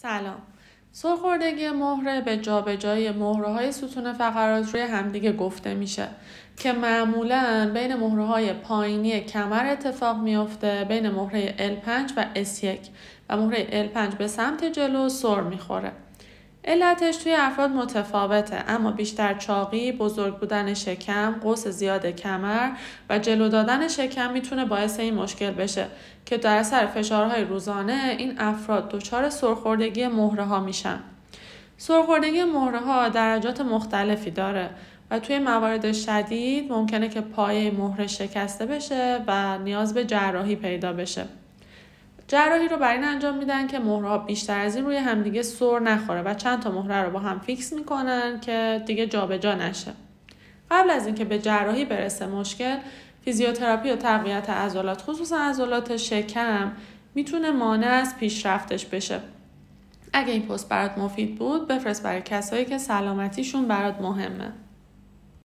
سلام. سرخوردگی مهره به جابجایی مهره‌های ستون فقرات روی همدیگه گفته میشه که معمولاً بین مهره‌های پایینی کمر اتفاق میفته، بین مهره L5 و S1 و مهره L5 به سمت جلو سر میخوره. علتش توی افراد متفاوته، اما بیشتر چاقی، بزرگ بودن شکم، قوس زیاد کمر و جلو دادن شکم میتونه باعث این مشکل بشه که در اثر فشارهای روزانه این افراد دچار سرخوردگی مهره ها میشن. سرخوردگی مهره ها درجات مختلفی داره و توی موارد شدید ممکنه که پایه مهره شکسته بشه و نیاز به جراحی پیدا بشه. جراحی رو برای این انجام میدن که مهره‌ها بیشتر از این روی همدیگه سر نخوره و چند تا مهره رو با هم فیکس میکنن که دیگه جابجا نشه. قبل از اینکه به جراحی برسه مشکل، فیزیوتراپی و تقویت عضلات، خصوصا عضلات شکم، میتونه مانع از پیشرفتش بشه. اگه این پست برات مفید بود، بفرست برای کسایی که سلامتیشون برات مهمه.